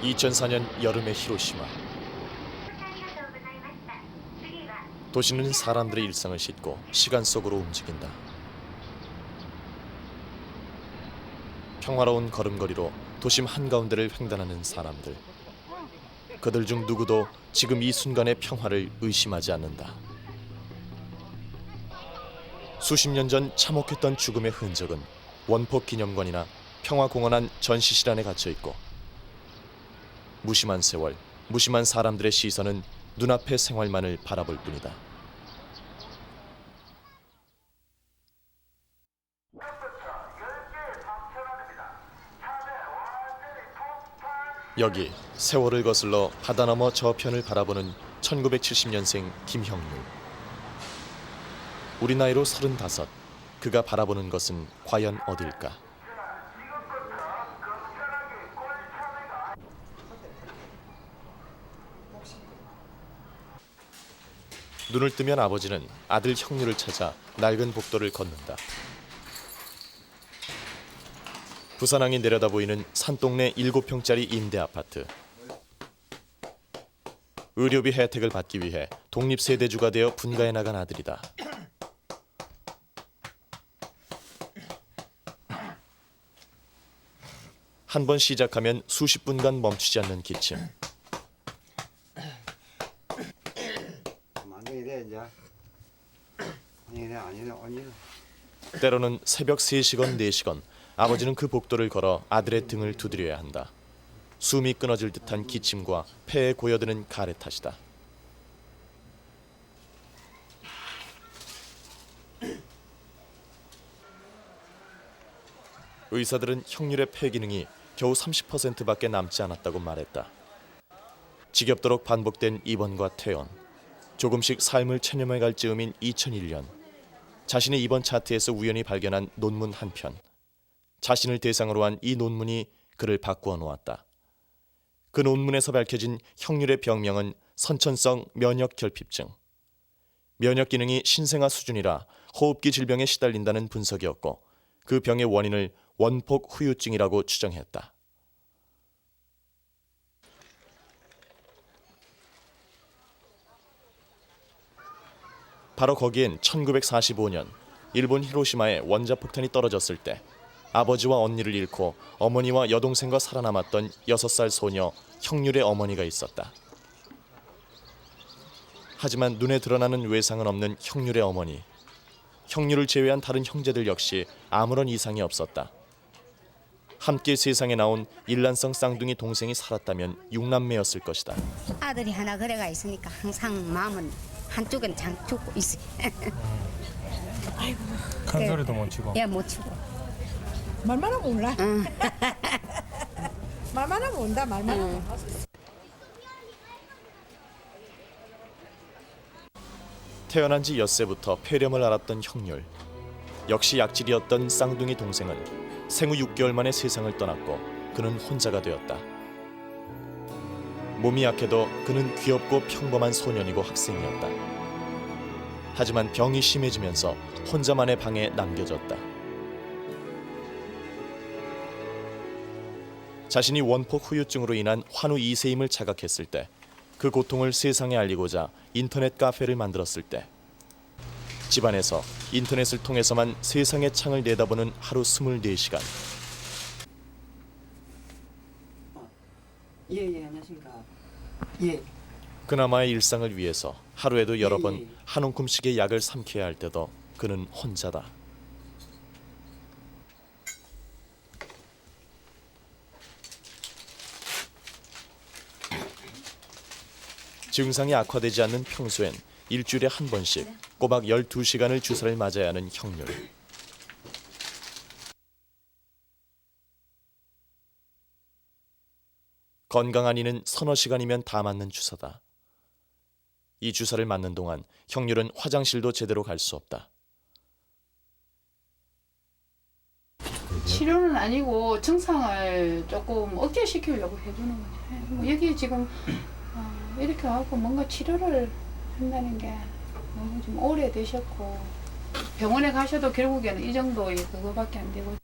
2004년 여름의 히로시마. 도시는 사람들의 일상을 싣고 시간 속으로 움직인다. 평화로운 걸음걸이로 도심 한가운데를 횡단하는 사람들. 그들 중 누구도 지금 이 순간의 평화를 의심하지 않는다. 수십 년 전 참혹했던 죽음의 흔적은 원폭 기념관이나 평화공원 안 전시실 안에 갇혀 있고, 무심한 세월, 무심한 사람들의 시선은 눈앞의 생활만을 바라볼 뿐이다. 여기 세월을 거슬러 바다 너머 저편을 바라보는 1970년생 김형률. 우리 나이로 35. 그가 바라보는 것은 과연 어딜까? 눈을 뜨면 아버지는 아들 형률을 찾아 낡은 복도를 걷는다. 부산항이 내려다 보이는 산동네 7평짜리 임대 아파트. 의료비 혜택을 받기 위해 독립세대주가 되어 분가해 나간 아들이다. 한 번 시작하면 수십 분간 멈추지 않는 기침. 때로는 새벽 3시건 4시건 아버지는 그 복도를 걸어 아들의 등을 두드려야 한다. 숨이 끊어질 듯한 기침과 폐에 고여드는 가래 탓이다. 의사들은 형률의 폐 기능이 겨우 30%밖에 남지 않았다고 말했다. 지겹도록 반복된 입원과 퇴원, 조금씩 삶을 체념해갈 즈음인 2001년, 자신의 입원 차트에서 우연히 발견한 논문 한 편. 자신을 대상으로 한 이 논문이 그를 바꾸어 놓았다. 그 논문에서 밝혀진 형률의 병명은 선천성 면역결핍증. 면역 기능이 신생아 수준이라 호흡기 질병에 시달린다는 분석이었고, 그 병의 원인을 원폭 후유증이라고 추정했다. 바로 거기엔 1945년 일본 히로시마에 원자폭탄이 떨어졌을 때 아버지와 언니를 잃고 어머니와 여동생과 살아남았던 6살 소녀 형률의 어머니가 있었다. 하지만 눈에 드러나는 외상은 없는 형률의 어머니. 형률을 제외한 다른 형제들 역시 아무런 이상이 없었다. 함께 세상에 나온 일란성 쌍둥이 동생이 살았다면 6남매였을 것이다. 아들이 하나 그래가 있으니까 항상 마음은 한쪽은 장투고 있어. 아이고. 큰 소리도 못 치고. 예, 못 치고. 말만 하면 몰라. 응. 말만 하면 온다. 말만 하면. 태어난 지 엿새부터 폐렴을 앓았던 형률. 역시 약질이었던 쌍둥이 동생은 생후 6개월 만에 세상을 떠났고 그는 혼자가 되었다. 몸이 약해도 그는 귀엽고 평범한 소년이고 학생이었다. 하지만 병이 심해지면서 혼자만의 방에 남겨졌다. 자신이 원폭 후유증으로 인한 환우 2세임을 자각했을 때, 그 고통을 세상에 알리고자 인터넷 카페를 만들었을 때, 집안에서 인터넷을 통해서만 세상의 창을 내다보는 하루 24시간. 예, 안녕하십니까. 예. 그나마의 일상을 위해서 하루에도 여러 번 예. 한 움큼씩의 약을 삼켜야 할 때도 그는 혼자다. 증상이 악화되지 않는 평소엔 일주일에 한 번씩 꼬박 12시간을 주사를 맞아야 하는 형률. 건강한 이는 서너 시간이면 다 맞는 주사다. 이 주사를 맞는 동안 형률은 화장실도 제대로 갈 수 없다. 치료는 아니고 증상을 조금 억제시키려고 해주는 거죠. 뭐 여기 지금 이렇게 하고 뭔가 치료를 한다는 게 너무 좀 오래되셨고, 병원에 가셔도 결국에는 이 정도의 그거밖에 안 되고.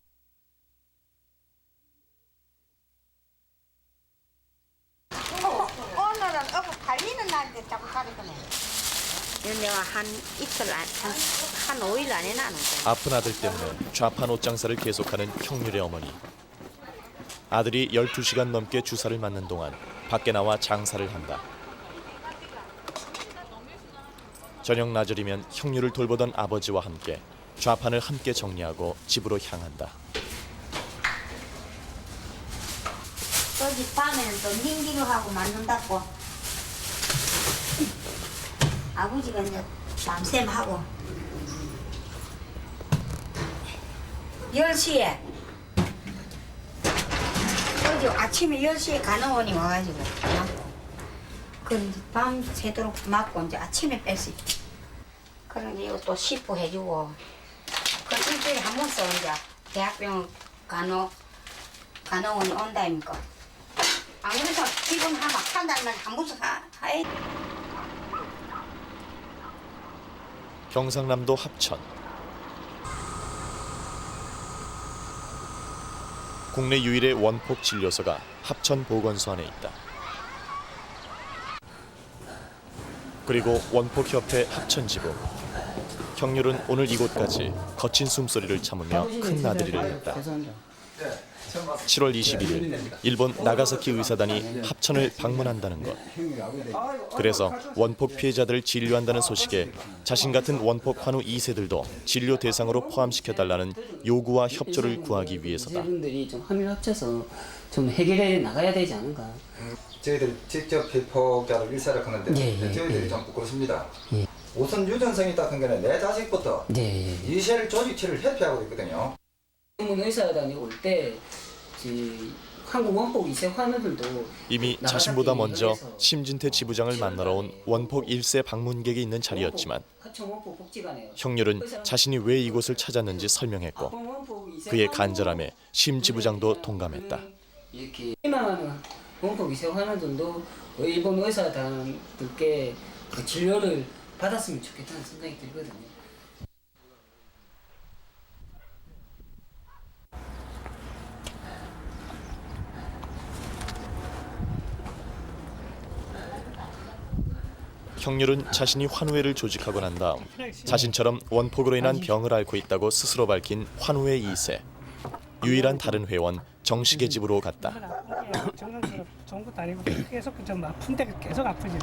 내가 한 이틀 한 5일 안에 나는데. 아픈 아들 때문에 좌판 옷장사를 계속하는 형률의 어머니. 아들이 12시간 넘게 주사를 맞는 동안 밖에 나와 장사를 한다. 저녁 낮이면 형률을 돌보던 아버지와 함께 좌판을 함께 정리하고 집으로 향한다. 또집 밤에는 또 닝기로 하고 맞는다고. 아버지가 이제 밤샘 하고 10시에 어제 아침에 10시에 간호원이 와가지고 그 밤새도록 맞고 이제 아침에 뺐지. 그러니 이거 또 시포 해주고 그 일주일에 한 번씩 이제 대학병원 간호원이 온다니까. 안 그래서 지금 한 달만 한 번씩 하해. 경상남도 합천. 국내 유일의 원폭 진료소가 합천 보건소 안에 있다. 그리고 원폭협회 합천지부. 형률은 오늘 이곳까지 거친 숨소리를 참으며 큰 나들이를 했다. 7월 21일 일본 나가사키 의사단이 합천을 방문한다는 것. 그래서 원폭 피해자들을 진료한다는 소식에 자신 같은 원폭 환우 2세들도 진료 대상으로 포함시켜달라는 요구와 협조를 구하기 위해서다. 의사분들이 좀 함을 합쳐서 좀 해결해 나가야 되지 않은가. 저희들이 직접 피폭자를 일사력하는데 저희들이 좀 부끄럽습니다. 우선 유전성이 닦은 거는 내 자식부터 이세를 조직치를 회피하고 있거든요. 전문 의사단이 올 때 한국 원폭 2세 환우들도 이미 자신보다 먼저 심진태 지부장을 만나러 온 원폭 1세 방문객이 있는 자리였지만 형률은 자신이 왜 이곳을 찾았는지 설명했고 그의 간절함에 심 지부장도 동감했다. 이렇게 희망하는 원폭 2세 환우들도 일본 의사단들께 그 진료를 받았으면 좋겠다는 생각이 들거든요. 형률은 자신이 환우회를 조직하고 난 다음 자신처럼 원폭으로 인한 병을 앓고 있다고 스스로 밝힌 환우회 2세. 유일한 다른 회원 정식의 집으로 갔다. 정상적으로 좋은 것도 아니고 계속 좀 아픈데 계속 아프지.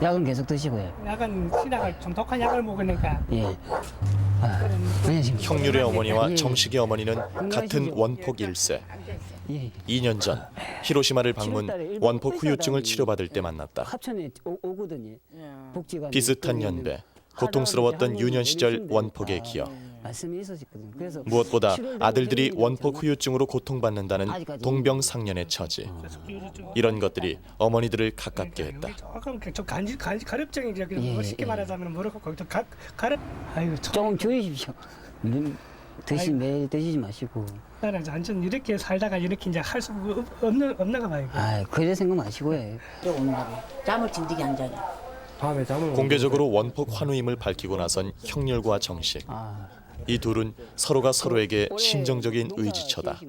약은 계속 드시고요. 약은 신약을 좀 독한 약을 먹으니까. 예. 형률의 어머니와 정식의 어머니는 같은 원폭 1세. 2년 전 히로시마를 방문 원폭 후유증을 치료받을 때 만났다. 합천에 오거든요. 복지관 비슷한 연배, 고통스러웠던 유년 시절 원폭의 기억. 말씀이 있었거든요. 그래서 무엇보다 아들들이 원폭 후유증으로 고통받는다는 동병상련의 처지. 이런 것들이 어머니들을 가깝게 했다. 좀 가렵증이 이제 쉽게 말하자면 뭐라고 거기서 가렵. 아이고 조금 줄이십시오. 매일 드시지 마시고. 나는 완전 이렇게 살다가 이렇게 이제 할 수 없는가 봐요. 그래 생각 마시고요. 잠을 진득이 안 자냐. 밤에 잠을 공개적으로 원폭 환우임을 밝히고 나선 형률과 정식. 이 둘은 서로가 서로에게 심정적인 의지처다.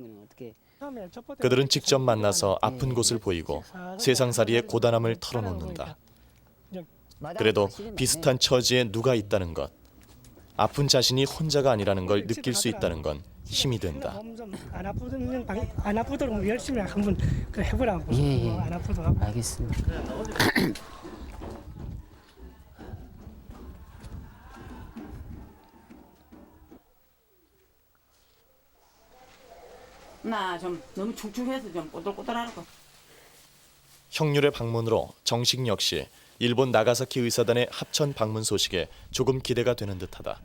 그들은 직접 만나서 아픈 곳을 보이고 세상살이의 고단함을 털어놓는다. 그래도 비슷한 처지에 누가 있다는 것, 아픈 자신이 혼자가 아니라는 걸 느낄 수 있다는 건 힘이 된다. 안 아프도록 열심히 한번 해보라고. 안 아프도록. 알겠습니다. 나 좀 너무 축축해서 좀 꼬들꼬들하는 거. 형률의 방문으로 정식 역시 일본 나가사키 의사단의 합천 방문 소식에 조금 기대가 되는 듯하다.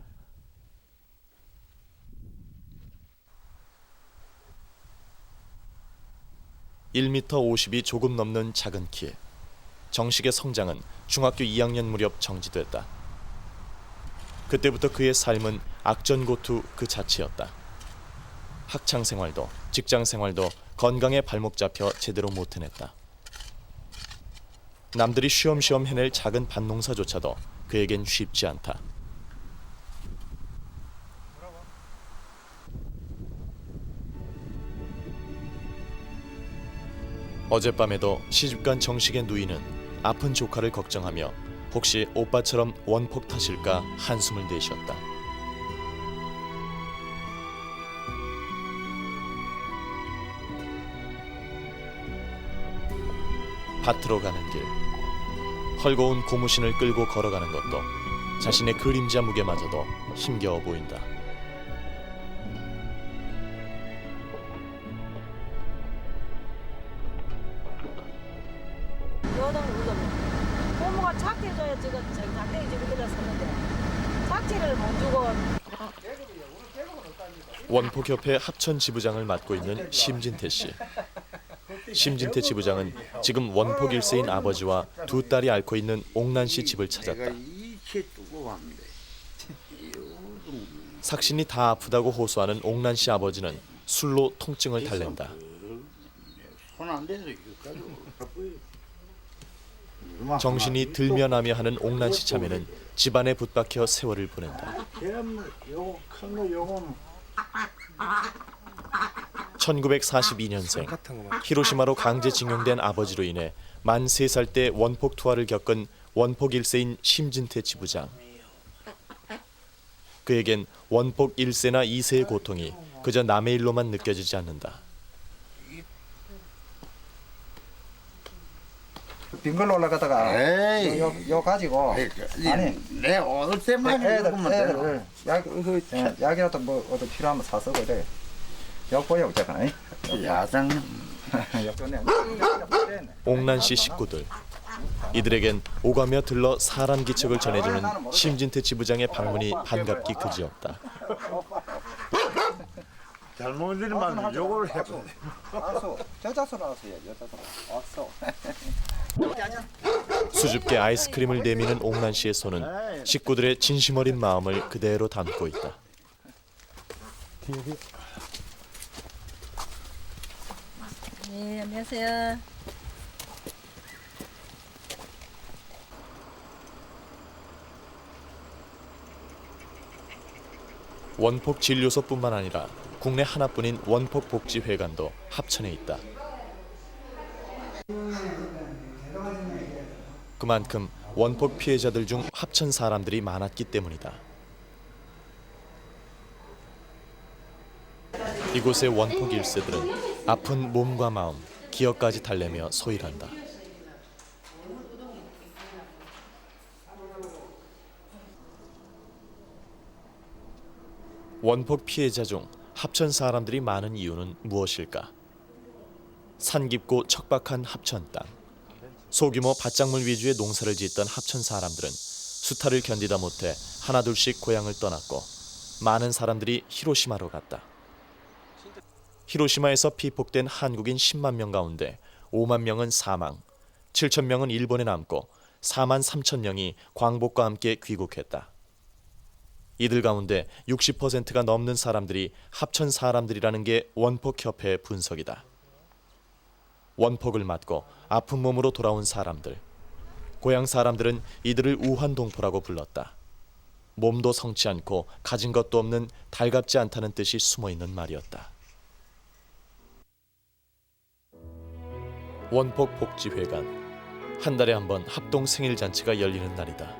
1m 50이 조금 넘는 작은 키. 정식의 성장은 중학교 2학년 무렵 정지됐다. 그때부터 그의 삶은 악전고투 그 자체였다. 학창 생활도 직장 생활도 건강에 발목 잡혀 제대로 못 해냈다. 남들이 쉬엄쉬엄 해낼 작은 밭농사조차도 그에겐 쉽지 않다. 어젯밤에도 시집간 정식의 누이는 아픈 조카를 걱정하며 혹시 오빠처럼 원폭 탓일까 한숨을 내쉬었다. 밭으로 가는 길, 헐거운 고무신을 끌고 걸어가는 것도 자신의 그림자 무게마저도 힘겨워 보인다. 고모가 착해줘야 지금 작대기 지금 그래 섰는데 착지를 못 주고. 원폭협회 합천 지부장을 맡고 있는 심진태 씨. 심진태 지부장은 지금 원폭 일세인 아버지와 두 딸이 앓고 있는 옥난 씨 집을 찾았다. 삭신이 다 아프다고 호소하는 옥난 씨 아버지는 술로 통증을 달랜다. 정신이 들면하며 하는 옥난 씨 자매는 집안에 붙박혀 세월을 보낸다. 1942년생 히로시마로 강제징용된 아버지로 인해 만 3살 때 원폭 투하를 겪은 원폭 1세인 심진태 지부장. 그에겐 원폭 1세나 2세의 고통이 그저 남의 일로만 느껴지지 않는다. 빈 걸로 올라가다가 요 가지고 아니 내 어릴 때만 애들 약이라도 뭐 어디 필요하면 사서 그래. 요 보여 제가 야장 옥난 씨 식구들. 이들에겐 오가며 들러 사람 기척을 전해주는 심진태 지부장의 방문이 반갑기 그지없다. 잘못 들으면 욕을 해도 알았어. 저자서 나왔어요. 여자서 왔어. 수줍게 아이스크림을 내미는 옥난 씨의 손은 식구들의 진심 어린 마음을 그대로 담고 있다. 네, 안녕하세요. 원폭 진료소뿐만 아니라 국내 하나뿐인 원폭 복지회관도 합천에 있다. 그만큼 원폭 피해자들 중 합천 사람들이 많았기 때문이다. 이곳의 원폭 1세들은 아픈 몸과 마음, 기억까지 달래며 소일한다. 원폭 피해자 중 합천 사람들이 많은 이유는 무엇일까? 산 깊고 척박한 합천 땅. 소규모 밭작물 위주의 농사를 짓던 합천 사람들은 수탈을 견디다 못해 하나둘씩 고향을 떠났고 많은 사람들이 히로시마로 갔다. 히로시마에서 피폭된 한국인 10만 명 가운데 5만 명은 사망, 7천 명은 일본에 남고 4만 3천 명이 광복과 함께 귀국했다. 이들 가운데 60%가 넘는 사람들이 합천 사람들이라는 게 원폭협회의 분석이다. 원폭을 맞고 아픈 몸으로 돌아온 사람들. 고향 사람들은 이들을 우환동포라고 불렀다. 몸도 성치 않고 가진 것도 없는 달갑지 않다는 뜻이 숨어있는 말이었다. 원폭 복지회관. 한 달에 한 번 합동 생일잔치가 열리는 날이다.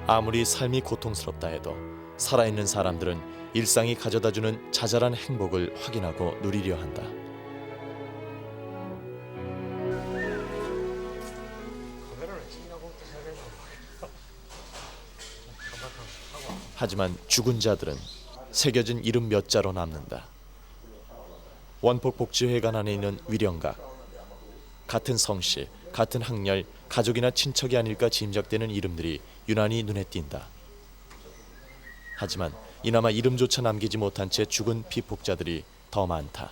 아무리 삶이 고통스럽다 해도 살아있는 사람들은 일상이 가져다주는 자잘한 행복을 확인하고 누리려 한다. 하지만 죽은 자들은 새겨진 이름 몇 자로 남는다. 원폭복지회관 안에 있는 위령각. 같은 성씨, 같은 학렬, 가족이나 친척이 아닐까 짐작되는 이름들이 유난히 눈에 띈다. 하지만 이나마 이름조차 남기지 못한 채 죽은 피폭자들이 더 많다.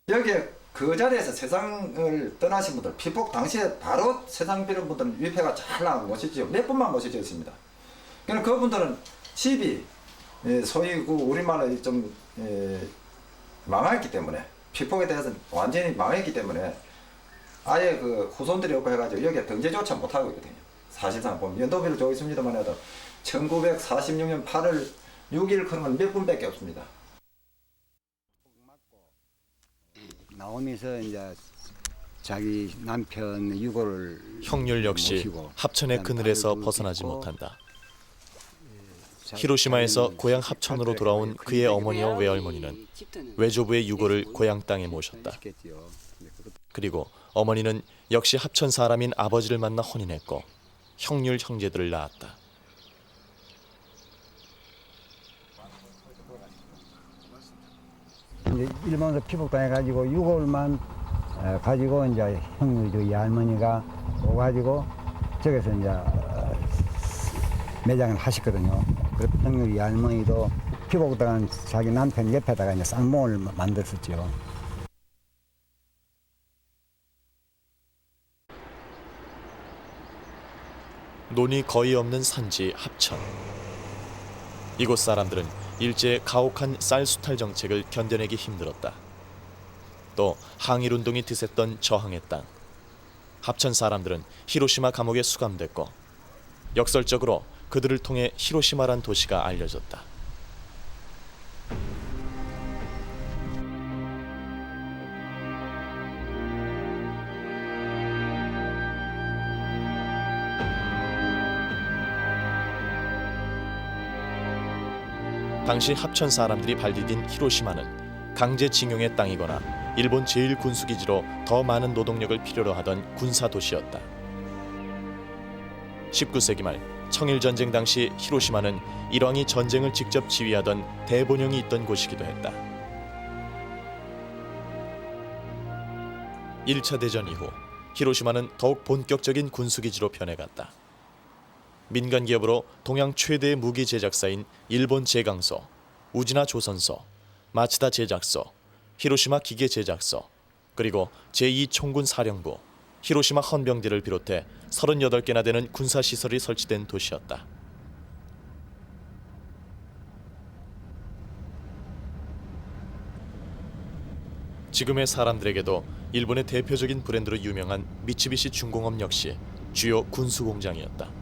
여기에 그 자리에서 세상을 떠나신 분들, 피폭 당시에 바로 세상 비는 분들은 위패가 잘 나가고 모시죠. 몇 분만 모셔져 있습니다. 그러니까 그분들은 집이 소위 그 우리말로 좀 망했기 때문에, 피폭에 대해서 완전히 망했기 때문에 아예 그 후손들이 없고 해가지고 여기에 등재조차 못하고 있거든요. 사실상 보면 연도비를 주고 있습니다만 해도 1946년 8월 6일 그러면 몇 분밖에 없습니다. 나오면서 이제 자기 남편 유고를 형률 역시 모시고 합천의 그늘에서 딸도 벗어나지 있고, 못한다. 히로시마에서 고향 합천으로 돌아온 그의 어머니와 외할머니는 외조부의 유고를 고향 땅에 모셨다. 그리고 어머니는 역시 합천 사람인 아버지를 만나 혼인했고 형률 형제들을 낳았다. 이제 일본에서 피복당해가지고 6월만 가지고 이제 형님 저희 할머니가 오가지고 저기서 이제 매장을 하셨거든요. 그 형님 할머니도 피복당한 자기 남편 옆에다가 이제 쌍몽을 만들었죠. 논이 거의 없는 산지 합천. 이곳 사람들은 일제 가혹한 쌀수탈 정책을 견뎌내기 힘들었다. 또 항일운동이 드셌던 저항의 땅. 합천 사람들은 히로시마 감옥에 수감됐고 역설적으로 그들을 통해 히로시마란 도시가 알려졌다. 당시 합천 사람들이 발디딘 히로시마는 강제징용의 땅이거나 일본 제1군수기지로 더 많은 노동력을 필요로 하던 군사도시였다. 19세기 말 청일전쟁 당시 히로시마는 일왕이 전쟁을 직접 지휘하던 대본영이 있던 곳이기도 했다. 1차 대전 이후 히로시마는 더욱 본격적인 군수기지로 변해갔다. 민간 기업으로 동양 최대의 무기 제작사인 일본 제강소, 우지나 조선소, 마츠다 제작소, 히로시마 기계 제작소, 그리고 제2총군 사령부, 히로시마 헌병대를 비롯해 38개나 되는 군사시설이 설치된 도시였다. 지금의 사람들에게도 일본의 대표적인 브랜드로 유명한 미츠비시 중공업 역시 주요 군수공장이었다.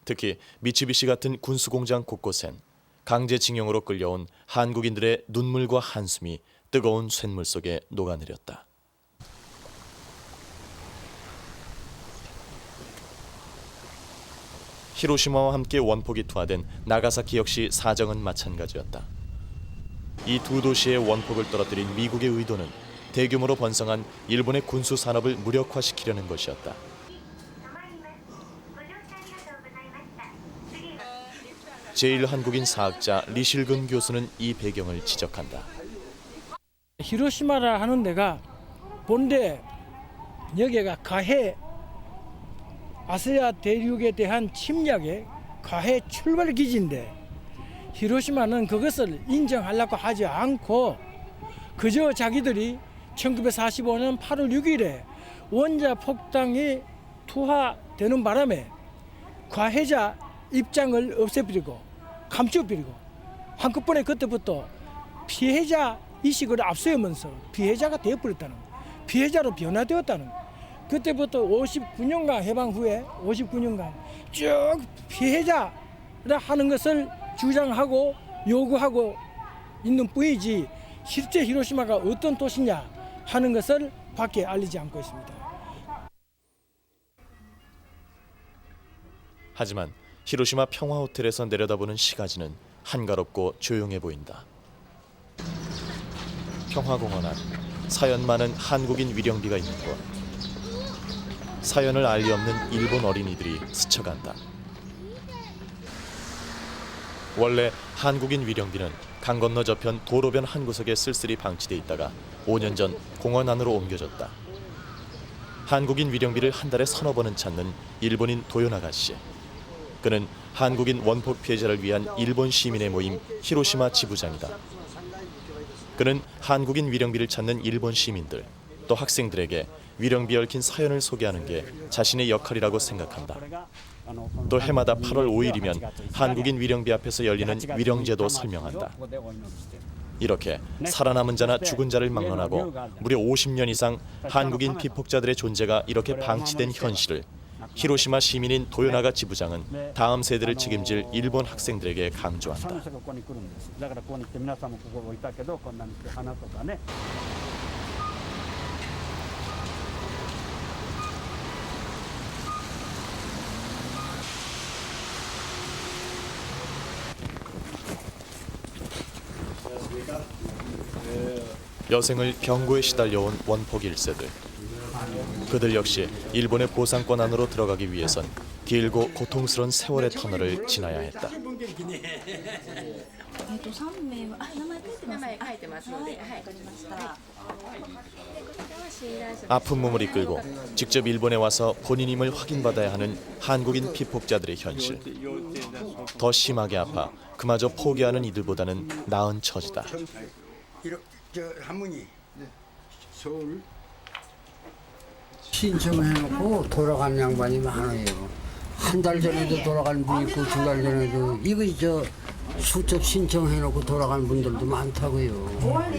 특히 미츠비시 같은 군수공장 곳곳엔 강제징용으로 끌려온 한국인들의 눈물과 한숨이 뜨거운 쇳물 속에 녹아내렸다. 히로시마와 함께 원폭이 투하된 나가사키 역시 사정은 마찬가지였다. 이 두 도시의 원폭을 떨어뜨린 미국의 의도는 대규모로 번성한 일본의 군수 산업을 무력화시키려는 것이었다. 제1한국인 사학자 리실근 교수는 이 배경을 지적한다. 히로시마라 하는 데가 본래 여기가 가해 아시아 대륙에 대한 침략의 가해 출발 기지인데 히로시마는 그것을 인정하려고 하지 않고 그저 자기들이 1945년 8월 6일에 원자 폭탄이 투하되는 바람에 가해자 입장을 없애버리고 감춰버리고 한꺼번에 그때부터 피해자 의식을 앞세우면서 피해자가 되어버렸다는, 피해자로 변화되었다는, 그때부터 59년간 해방 후에 59년간 쭉 피해자라 하는 것을 주장하고 요구하고 있는 뿐이지 실제 히로시마가 어떤 도시냐 하는 것을 밖에 알리지 않고 있습니다. 하지만 히로시마 평화호텔에서 내려다보는 시가지는 한가롭고 조용해 보인다. 평화공원 안 사연 많은 한국인 위령비가 있는 곳. 사연을 알리 없는 일본 어린이들이 스쳐간다. 원래 한국인 위령비는 강 건너 저편 도로변 한 구석에 쓸쓸히 방치돼 있다가 5년 전 공원 안으로 옮겨졌다. 한국인 위령비를 한 달에 서너 번은 찾는 일본인 도요나가 씨. 그는 한국인 원폭 피해자를 위한 일본 시민의 모임 히로시마 지부장이다. 그는 한국인 위령비를 찾는 일본 시민들, 또 학생들에게 위령비에 얽힌 사연을 소개하는 게 자신의 역할이라고 생각한다. 또 해마다 8월 5일이면 한국인 위령비 앞에서 열리는 위령제도 설명한다. 이렇게 살아남은 자나 죽은 자를 막론하고 무려 50년 이상 한국인 피폭자들의 존재가 이렇게 방치된 현실을 히로시마 시민인 도요나가 지부장은 다음 세대를 책임질 일본 학생들에게 강조한다. 여생을 병고에 시달려온 원폭 1세들. 그들 역시 일본의 보상권 안으로 들어가기 위해선 길고 고통스러운 세월의 터널을 지나야 했다. 아픈 몸을 이끌고 직접 일본에 와서 본인임을 확인받아야 하는 한국인 피폭자들의 현실. 더 심하게 아파 그마저 포기하는 이들보다는 나은 처지다. 할머니 서울 신청해놓고 돌아간 양반이 많아요. 한 달 전에도 돌아간 분 있고 2달 전에도 이거 수첩 신청해놓고 돌아간 분들도 많다고요.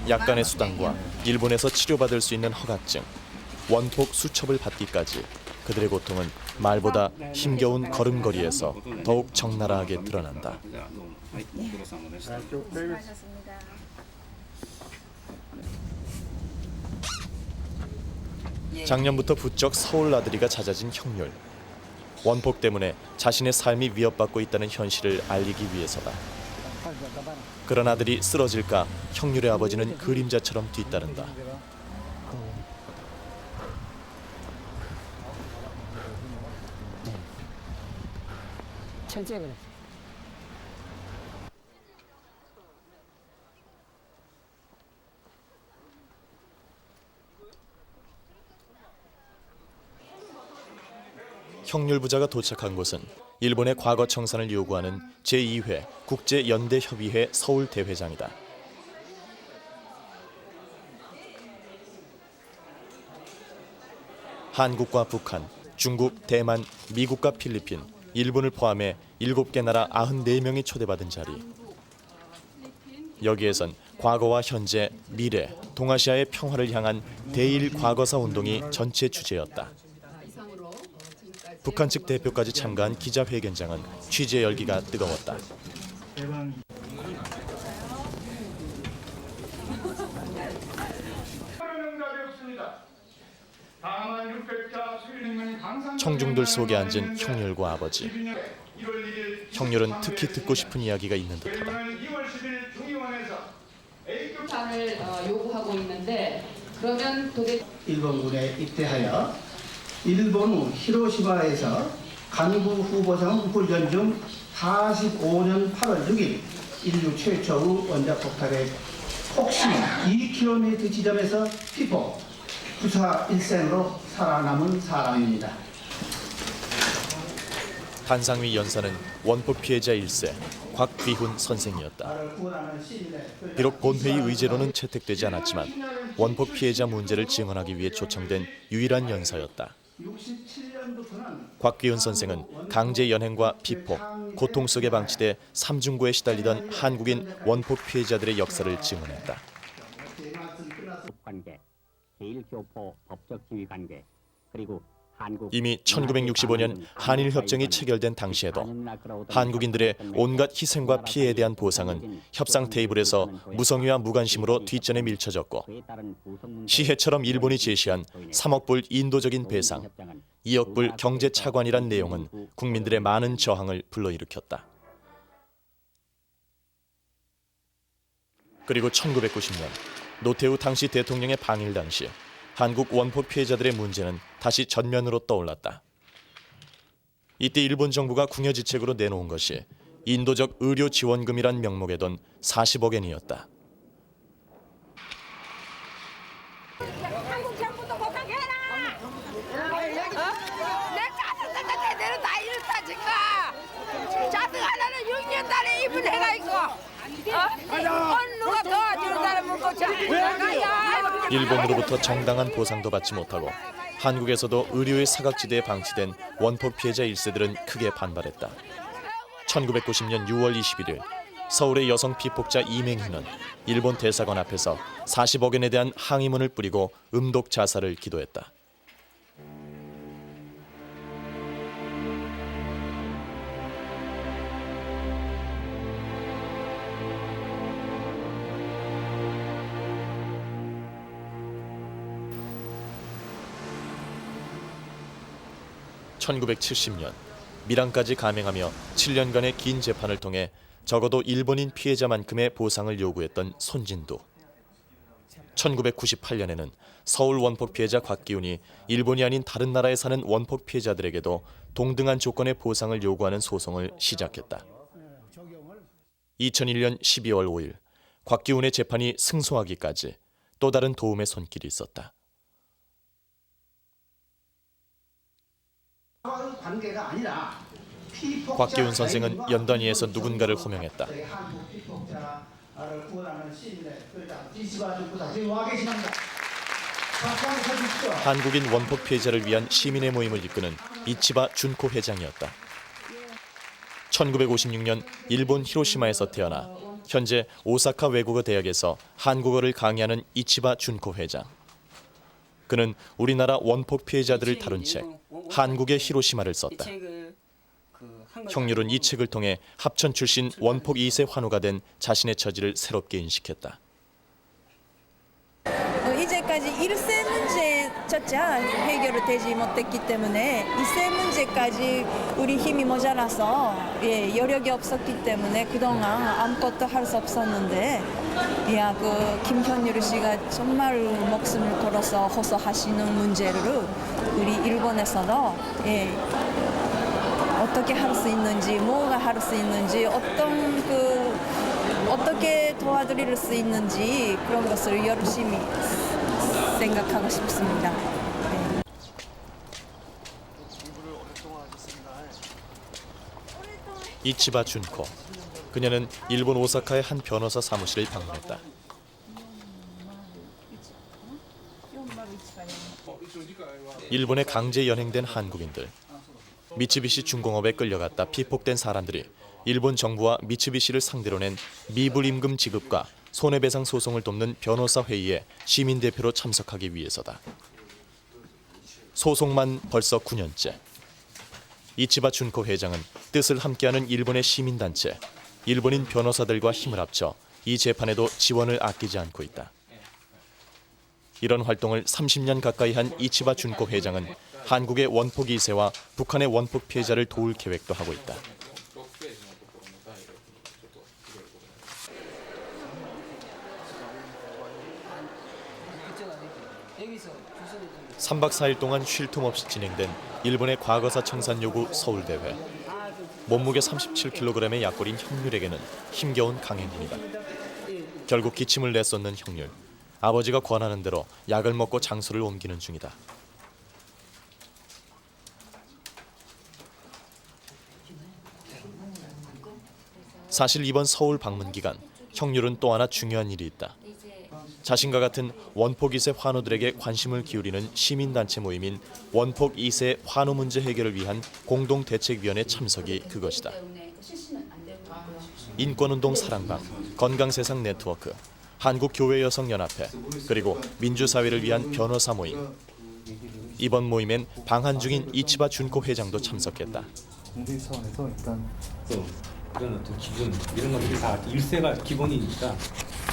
약간의 수당과 일본에서 치료받을 수 있는 허가증, 원폭 수첩을 받기까지 그들의 고통은 말보다 힘겨운 걸음걸이에서 더욱 적나라하게 드러난다. 작년부터 부쩍 서울 나들이가 잦아진 형률. 원폭 때문에 자신의 삶이 위협받고 있다는 현실을 알리기 위해서다. 그런 아들이 쓰러질까 형률의 아버지는 그림자처럼 뒤따른다. 천천히 그래. 형률 부자가 도착한 곳은 일본의 과거 청산을 요구하는 제2회 국제연대협의회 서울 대회장이다. 한국과 북한, 중국, 대만, 미국과 필리핀, 일본을 포함해 7개 나라 94명이 초대받은 자리. 여기에선 과거와 현재, 미래, 동아시아의 평화를 향한 대일 과거사 운동이 전체 주제였다. 북한 측 대표까지 참가한 기자회견장은 취재 열기가 뜨거웠다. 청중들 속에 앉은 형률과 아버지. 형률은 특히 듣고 싶은 이야기가 있는 듯하다. 협상을 요구하고 있는데 그러면 도대체 일본군에 입대하여 일본 후 히로시마에서 간부 후보상 훈련 중 45년 8월 6일 인류 최초의 원자 폭탄의 폭신 2km 지점에서 피폭 부사 일생으로 살아남은 사람입니다. 한상위 연사는 원폭 피해자 1세 곽귀훈 선생이었다. 비록 본회의 의제로는 채택되지 않았지만 원폭 피해자 문제를 증언하기 위해 초청된 유일한 연사였다. 곽귀훈 선생은 강제 연행과 피폭, 고통 속에 방치돼 삼중고에 시달리던 한국인 원폭 피해자들의 역사를 증언했다. 이미 1965년 한일협정이 체결된 당시에도 한국인들의 온갖 희생과 피해에 대한 보상은 협상 테이블에서 무성의와 무관심으로 뒷전에 밀쳐졌고 시해처럼 일본이 제시한 3억 불 인도적인 배상, 2억 불 경제 차관이란 내용은 국민들의 많은 저항을 불러일으켰다. 그리고 1990년 노태우 당시 대통령의 방일 당시 한국 원폭 피해자들의 문제는 다시 전면으로 떠올랐다. 이때 일본 정부가 궁여지책으로 내놓은 것이 인도적 의료 지원금이란 명목에 돈 40억 엔이었다. 한국 정부도 못하게 해라! 내 자식들 제대로 다 이렇다 지금! 자식 하나는 6년 달에 입을 해가 있고 누가 도와주는 사람은 고쳐! 일본으로부터 정당한 보상도 받지 못하고 한국에서도 의료의 사각지대에 방치된 원폭 피해자 1세들은 크게 반발했다. 1990년 6월 21일 서울의 여성 피폭자 이맹희는 일본 대사관 앞에서 40억 원에 대한 항의문을 뿌리고 음독 자살을 기도했다. (1970년) 밀항까지 감행하며 7년간의 긴 재판을 통해 적어도 일본인 피해자만큼의 보상을 요구했던 손진도. 1998년에는 서울 원폭 피해자 곽기훈이 일본이 아닌 다른 나라에 사는 원폭 피해자들에게도 동등한 조건의 보상을 요구하는 소송을 시작했다. 2001년 12월 5일 곽기훈의 재판이 승소하기까지 또 다른 도움의 손길이 있었다. 관계가 아니라 곽기훈 선생은 연단위에서 누군가를 호명했다. 한국인 원폭 피해자를 위한 시민의 모임을 이끄는 이치바 준코 회장이었다. 1956년 일본 히로시마에서 태어나 현재 오사카 외국어 대학에서 한국어를 강의하는 이치바 준코 회장. 그는 우리나라 원폭 피해자들을 다룬 책 한국의 히로시마를 썼다. 형률은 이 책을 통해 합천 출신 원폭 2세 환우가 된 자신의 처지를 새롭게 인식했다. 이제까지 1세 문제조차 해결이 되지 못했기 때문에 2세 문제까지 우리 힘이 모자라서 여력이 없었기 때문에 그동안 아무것도 할 수 없었는데 김현율 씨가 정말 목숨을 걸어서 호소하시는 문제를 우리 일본에서도 어떻게 할 수 있는지, 뭐가 할 수 있는지, 어떻게 도와드릴 수 있는지 그런 것을 열심히 생각하고 싶습니다. 이치바 준코. 그녀는 일본 오사카의 한 변호사 사무실을 방문했다. 일본에 강제 연행된 한국인들, 미츠비시 중공업에 끌려갔다 피폭된 사람들이 일본 정부와 미츠비시를 상대로 낸 미불임금 지급과 손해배상 소송을 돕는 변호사 회의에 시민대표로 참석하기 위해서다. 소송만 벌써 9년째. 이치바 준코 회장은 뜻을 함께하는 일본의 시민단체, 일본인 변호사들과 힘을 합쳐 이 재판에도 지원을 아끼지 않고 있다. 이런 활동을 30년 가까이 한 이치바 준코 회장은 한국의 원폭 2세와 북한의 원폭 피해자를 도울 계획도 하고 있다. 3박 4일 동안 쉴 틈 없이 진행된 일본의 과거사 청산 요구 서울대회. 몸무게 37kg의 약골인 형률에게는 힘겨운 강행군이다. 결국 기침을 내쏟는 형률. 아버지가 권하는 대로 약을 먹고 장소를 옮기는 중이다. 사실 이번 서울 방문 기간 형률은 또 하나 중요한 일이 있다. 자신과 같은 원폭 2세 환우들에게 관심을 기울이는 시민단체 모임인 원폭 2세 환우 문제 해결을 위한 공동대책위원회 참석이 그것이다. 인권운동 사랑방, 건강세상 네트워크, 한국교회여성연합회, 그리고 민주사회를 위한 변호사 모임. 이번 모임엔 방한 중인 이치바 준코 회장도 참석했다. 공직 차원에서 일단 그런 어떤 기준 이런 것들이 다 일세가 기본이니까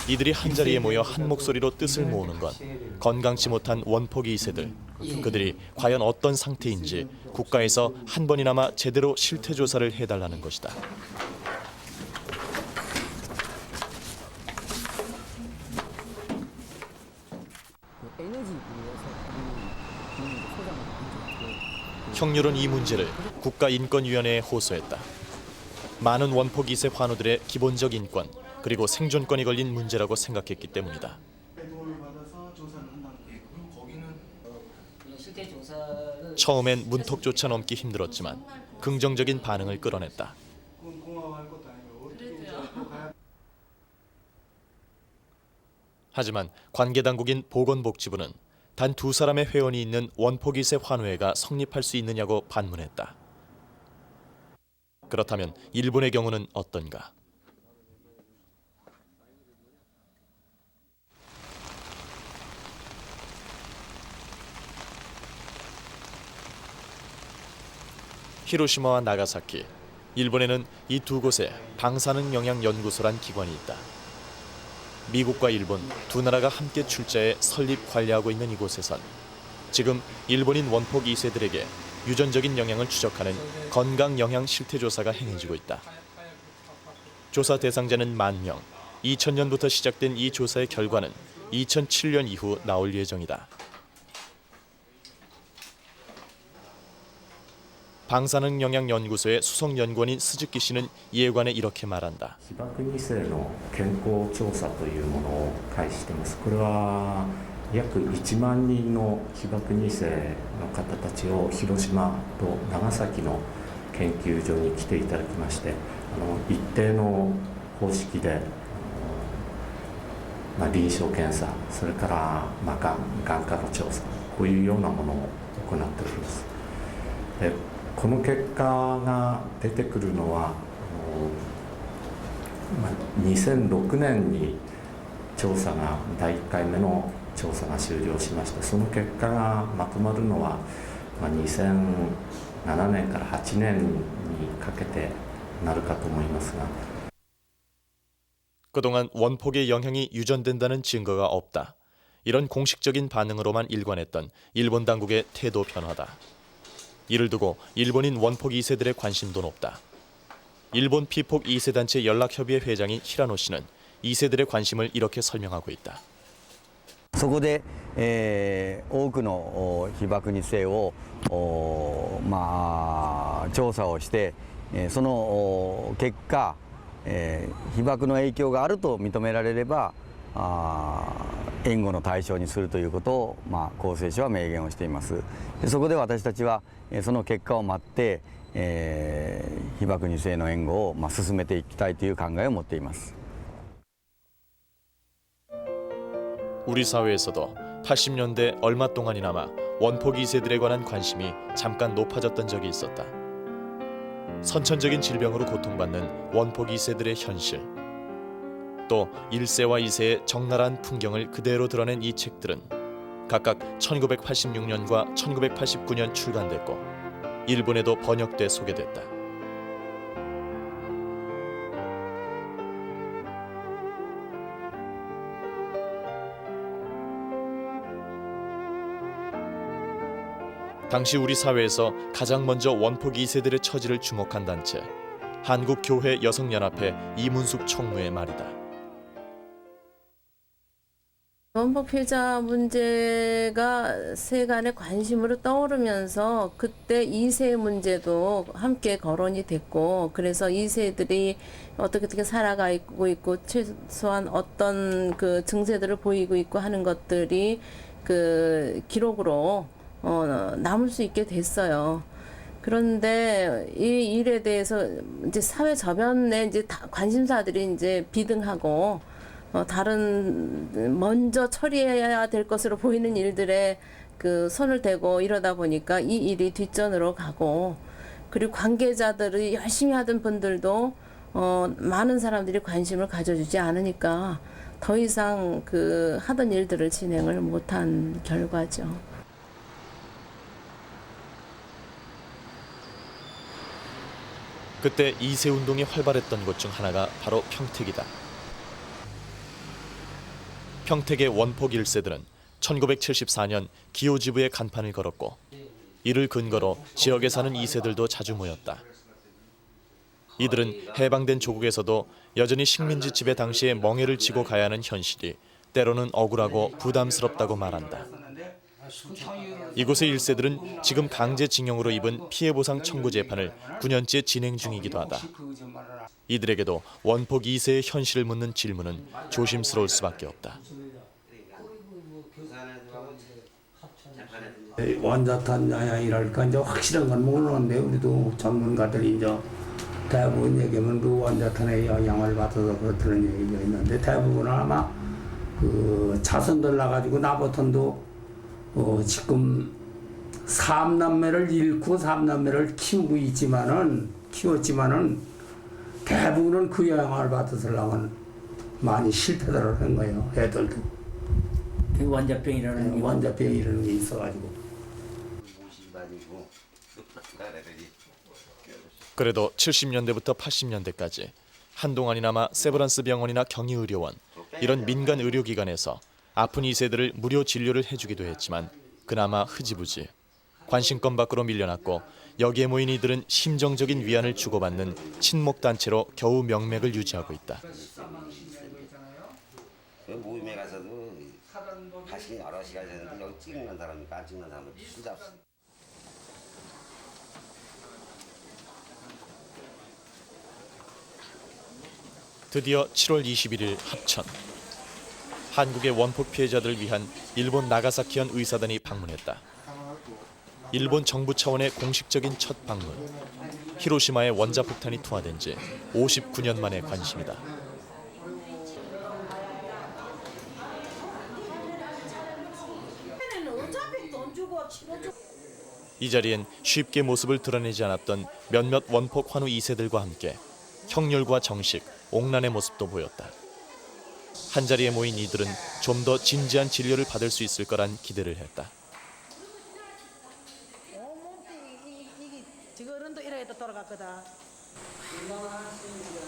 이들이 한자리에 모여 한 목소리로 뜻을 모으는 건 건강치 못한 원폭 2세들. 그들이 과연 어떤 상태인지 국가에서 한 번이나마 제대로 실태조사를 해달라는 것이다. 형률은 이 문제를 국가인권위원회에 호소했다. 많은 원폭 2세 환우들의 기본적 인권 그리고 생존권이 걸린 문제라고 생각했기 때문이다. 처음엔 문턱조차 넘기 힘들었지만 긍정적인 반응을 끌어냈다. 하지만 관계당국인 보건복지부는 단 2사람의 회원이 있는 원폭 2세 환우회가 성립할 수 있느냐고 반문했다. 그렇다면 일본의 경우는 어떤가? 히로시마와 나가사키, 일본에는 이 두 곳에 방사능 영향 연구소란 기관이 있다. 미국과 일본 두 나라가 함께 출자해 설립 관리하고 있는 이곳에선 지금 일본인 원폭 2세들에게 유전적인 영향을 추적하는 건강 영향 실태 조사가 행해지고 있다. 조사 대상자는 10,000명. 2000년부터 시작된 이 조사의 결과는 2007년 이후 나올 예정이다. 방사능 영향 연구소의 수석 연구원인 스즈키 씨는 이에 관해 이렇게 말한다. 被爆2世の健康調査というものを開始しています。これは約1万人の被爆2世の方たちを広島と長崎の研究所に来ていただきまして、一定の方式で臨床検査、それから眼科の調査、こういうようなものを行っております。この結果が出てくるのは2006年に調査が第1回目の調査が終了しまして、その結果がまとまるのは2007年から8年にかけてなるかと思いますが。 그동안 원폭의 영향이 유전된다는 증거가 없다. 이런 공식적인 반응으로만 일관했던 일본 당국의 태도 변화다. 이를 두고 일본인 원폭 2세들의 관심도 높다. 일본 피폭 2세 단체 연락협의회 회장인 히라노 씨는 2세들의 관심을 이렇게 설명하고 있다. そこで、多くの被爆2世を調査をして、その結果、被爆の影響があると認められれば援護の対象にするということを、厚生省は明言をしています。そこで私たちはその結果を待って、被爆2世の援護を進めていきたいという考えを持っています。 우리 사회에서도 80년대 얼마 동안이나마 원폭 2세들에 관한 관심이 잠깐 높아졌던 적이 있었다. 선천적인 질병으로 고통받는 원폭 2세들의 현실, 또 1세와 2세의 적나라한 풍경을 그대로 드러낸 이 책들은 각각 1986년과 1989년 출간됐고 일본에도 번역돼 소개됐다. 당시 우리 사회에서 가장 먼저 원폭 2세들의 처지를 주목한 단체 한국교회 여성연합회 이문숙 총무의 말이다. 원폭 피해자 문제가 세간의 관심으로 떠오르면서 그때 2세 문제도 함께 거론이 됐고, 그래서 2세들이 어떻게 살아가고 있고 최소한 어떤 그 증세들을 보이고 있고 하는 것들이 그 기록으로 남을 수 있게 됐어요. 그런데 이 일에 대해서 이제 사회 저변에 이제 관심사들이 이제 비등하고 다른 먼저 처리해야 될 것으로 보이는 일들에 그 손을 대고 이러다 보니까 이 일이 뒷전으로 가고, 그리고 관계자들이 열심히 하던 분들도 많은 사람들이 관심을 가져주지 않으니까 더 이상 그 하던 일들을 진행을 못한 결과죠. 그때 2세 운동이 활발했던 곳 중 하나가 바로 평택이다. 평택의 원폭 1세들은 1974년 기호지부에 간판을 걸었고 이를 근거로 지역에 사는 2세들도 자주 모였다. 이들은 해방된 조국에서도 여전히 식민지 지배 당시에 멍해를 지고 가야 하는 현실이 때로는 억울하고 부담스럽다고 말한다. 이곳의 1세들은 지금 강제징용으로 입은 피해보상 청구 재판을 9년째 진행 중이기도 하다. 이들에게도 원폭 2세의 현실을 묻는 질문은 조심스러울 수밖에 없다. 원자탄 영향이랄까 이제 확실한 건 모르는데, 우리도 전문가들이 이제 대부분 얘기하면 그 원자탄의 영향을 받아서 그렇다는 얘기가 있는데, 대부분 아마 그 자손들 나가지고 나부턴도 지금 3남매를 잃고 3남매를 키웠지만은 대부분은 그 영향을 받아서는 많이 실패를 한 거예요. 애들도. 그 원자병이라는 게 있어가지고. 그래도 70년대부터 80년대까지 한동안이나마 세브란스 병원이나 경희의료원 이런 민간 의료기관에서 아픈 2세들을 무료 진료를 해주기도 했지만 그나마 흐지부지 관심권 밖으로 밀려났고 여기에 모인 이들은 심정적인 위안을 주고받는 친목단체로 겨우 명맥을 유지하고 있다. 그 모임에 가서도 다시 여러 시간 했는데 여기 찍는 사람이 안 찍는 사람은 진짜 없어. 드디어 7월 21일 합천. 한국의 원폭 피해자들을 위한 일본 나가사키현 의사단이 방문했다. 일본 정부 차원의 공식적인 첫 방문. 히로시마의 원자폭탄이 투하된 지 59년 만의 관심이다. 이 자리엔 쉽게 모습을 드러내지 않았던 몇몇 원폭 환우 2세들과 함께 형렬과 정식, 옥란의 모습도 보였다. 한자리에 모인 이들은 좀 더 진지한 진료를 받을 수 있을 거란 기대를 했다.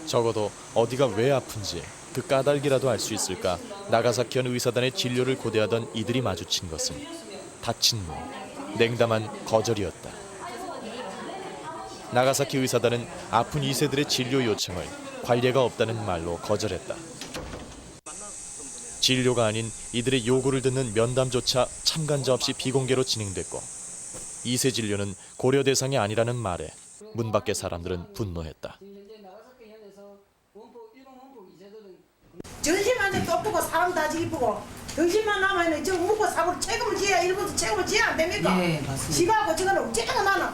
적어도 어디가 왜 아픈지 그 까닭이라도 알 수 있을까 나가사키현 의사단의 진료를 고대하던 이들이 마주친 것은 닫힌 문, 냉담한 거절이었다. 나가사키 의사단은 아픈 2세들의 진료 요청을 관례가 없다는 말로 거절했다. 진료가 아닌 이들의 요구를 듣는 면담조차 참관자 없이 비공개로 진행됐고 2세 진료는 고려 대상이 아니라는 말에 문 밖의 사람들은 분노했다. 전심한테 또 사람 다 이쁘고 정신만 남아있는 저 묵고 사고를 책임을 져야 일본도 책임을 져야 안 됩니까? 네, 맞습니다. 지가하고 지가는 어째가 나는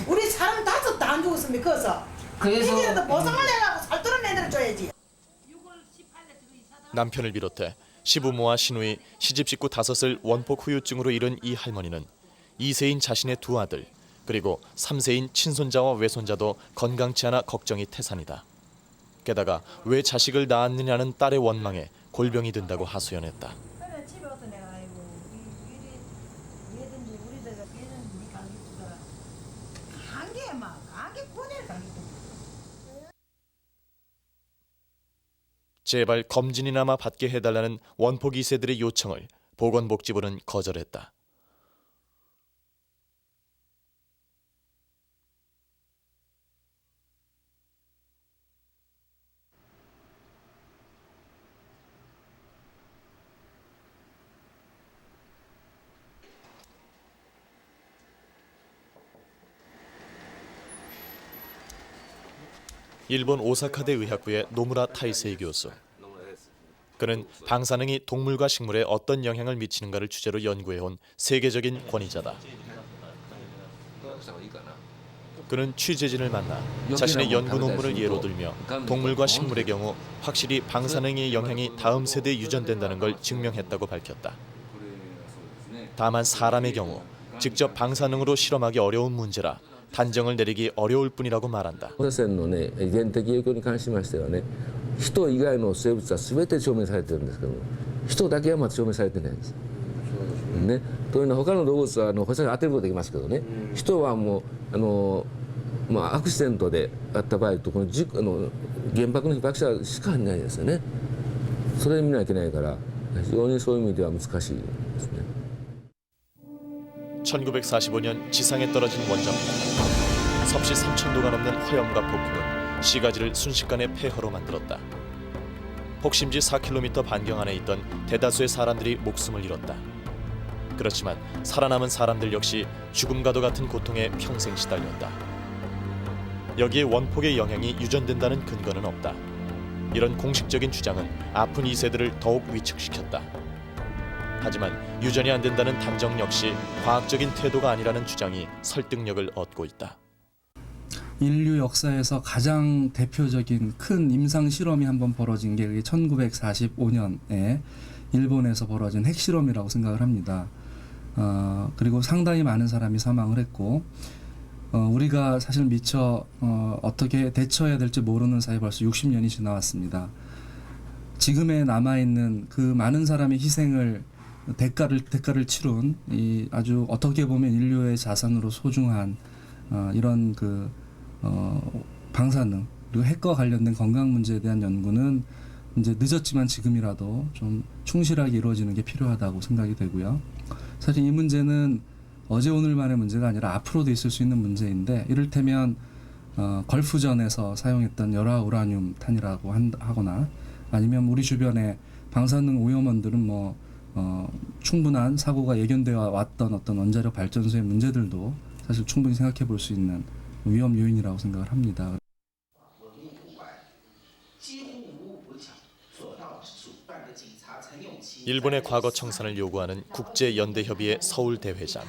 우리 사람 다섯 다 안 죽었습니까? 그래서 이제라도 보상을 내라고 살도록 만들어줘야지. 남편을 비롯해 시부모와 시누이, 시집 식구 5을 원폭 후유증으로 잃은 이 할머니는 2세인 자신의 2 아들 그리고 3세인 친손자와 외손자도 건강치 않아 걱정이 태산이다. 게다가 왜 자식을 낳았느냐는 딸의 원망에 골병이 든다고 하소연했다. 제발 검진이나마 받게 해달라는 원폭 2세들의 요청을 보건복지부는 거절했다. 일본 오사카대 의학부의 노무라 타이세이 교수. 그는 방사능이 동물과 식물에 어떤 영향을 미치는가를 주제로 연구해온 세계적인 권위자다. 그는 취재진을 만나 자신의 연구 논문을 예로 들며 동물과 식물의 경우 확실히 방사능의 영향이 다음 세대에 유전된다는 걸 증명했다고 밝혔다. 다만 사람의 경우 직접 방사능으로 실험하기 어려운 문제라 단정을 내리기 어려울 뿐이라고 말한다. 放射線のね遺伝的影響に関しましてはね、人以外の生物は全て証明されてるんですけども、人だけはまだ証明されてないんです。ね、というのは他の動物は放射線当てることできますけどね、人はもうアクシデントであった場合とこの原爆の被爆者しかいないですよね。それで見なきゃいけないから非常にそういう意味では難しいですね。 1945년 지상에 떨어진 원자폭탄. 섭씨 3,000도가 넘는 화염과 폭풍은 시가지를 순식간에 폐허로 만들었다. 폭심지 4km 반경 안에 있던 대다수의 사람들이 목숨을 잃었다. 그렇지만 살아남은 사람들 역시 죽음과도 같은 고통에 평생 시달렸다. 여기에 원폭의 영향이 유전된다는 근거는 없다. 이런 공식적인 주장은 아픈 2세들을 더욱 위축시켰다. 하지만 유전이 안 된다는 단정 역시 과학적인 태도가 아니라는 주장이 설득력을 얻고 있다. 인류 역사에서 가장 대표적인 큰 임상 실험이 한번 벌어진 게 1945년에 일본에서 벌어진 핵실험이라고 생각을 합니다. 그리고 상당히 많은 사람이 사망을 했고 우리가 사실 미처 어떻게 대처해야 될지 모르는 사이 벌써 60년이 지나왔습니다. 지금에 남아있는 그 많은 사람의 희생을 대가를 치룬 이 아주 어떻게 보면 인류의 자산으로 소중한 이런 그 방사능 그리고 핵과 관련된 건강 문제에 대한 연구는 이제 늦었지만 지금이라도 좀 충실하게 이루어지는 게 필요하다고 생각이 되고요. 사실 이 문제는 어제 오늘만의 문제가 아니라 앞으로도 있을 수 있는 문제인데 이를테면 걸프전에서 사용했던 열화 우라늄 탄이라고 하거나 아니면 우리 주변에 방사능 오염원들은 충분한 사고가 예견되어 왔던 어떤 원자력 발전소의 문제들도 사실 충분히 생각해 볼 수 있는 위험 요인이라고 생각을 합니다. 일본의 과거 청산을 요구하는 국제연대협의회 서울 대회장.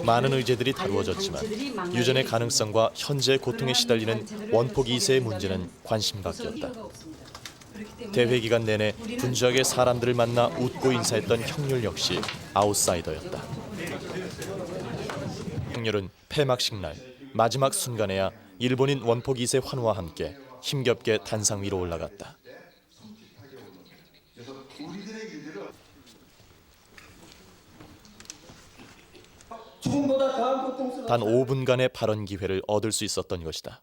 많은 의제들이 다루어졌지만 유전의 가능성과 현재의 고통에 시달리는 원폭 2세의 문제는 관심 밖이었다. 대회 기간 내내 분주하게 사람들을 만나 웃고 인사했던 형률 역시 아웃사이더였다. 형률은 폐막식 날 마지막 순간에야 일본인 원폭 2세 환호와 함께 힘겹게 단상 위로 올라갔다. 단 5분간의 발언 기회를 얻을 수 있었던 것이다.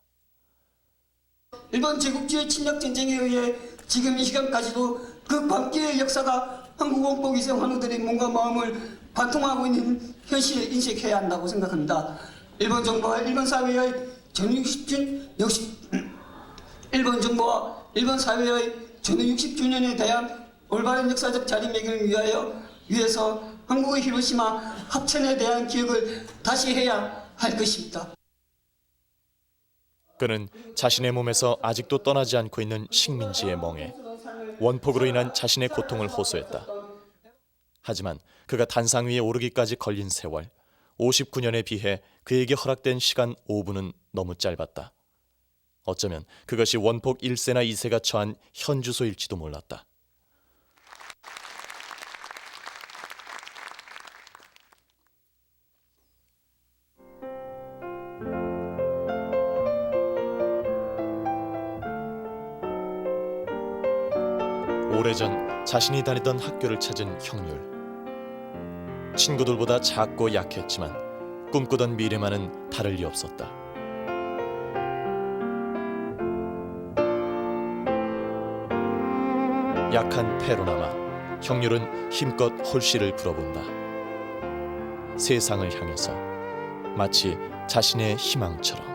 일본 제국주의 침략 전쟁에 의해 지금 이 시간까지도 그 광기의 역사가 한국 원폭 2세 환우들의 몸과 마음을 관통하고 있는 현실에 인식해야 한다고 생각합니다. 일본 정부와 일본 사회의 전후 60주년에 대한 올바른 역사적 자리매김을 위해서 한국의 히로시마 합천에 대한 기억을 다시 해야 할 것입니다. 그는 자신의 몸에서 아직도 떠나지 않고 있는 식민지의 멍에 원폭으로 인한 자신의 고통을 호소했다. 하지만 그가 단상 위에 오르기까지 걸린 세월 59년에 비해 그에게 허락된 시간 5분은 너무 짧았다. 어쩌면 그것이 원폭 1세나 2세가 처한 현주소일지도 몰랐다. 오래전 자신이 다니던 학교를 찾은 형률. 친구들보다 작고 약했지만 꿈꾸던 미래만은 다를 리 없었다. 약한 폐로 남아 형률은 힘껏 홀씨를 불어본다. 세상을 향해서 마치 자신의 희망처럼.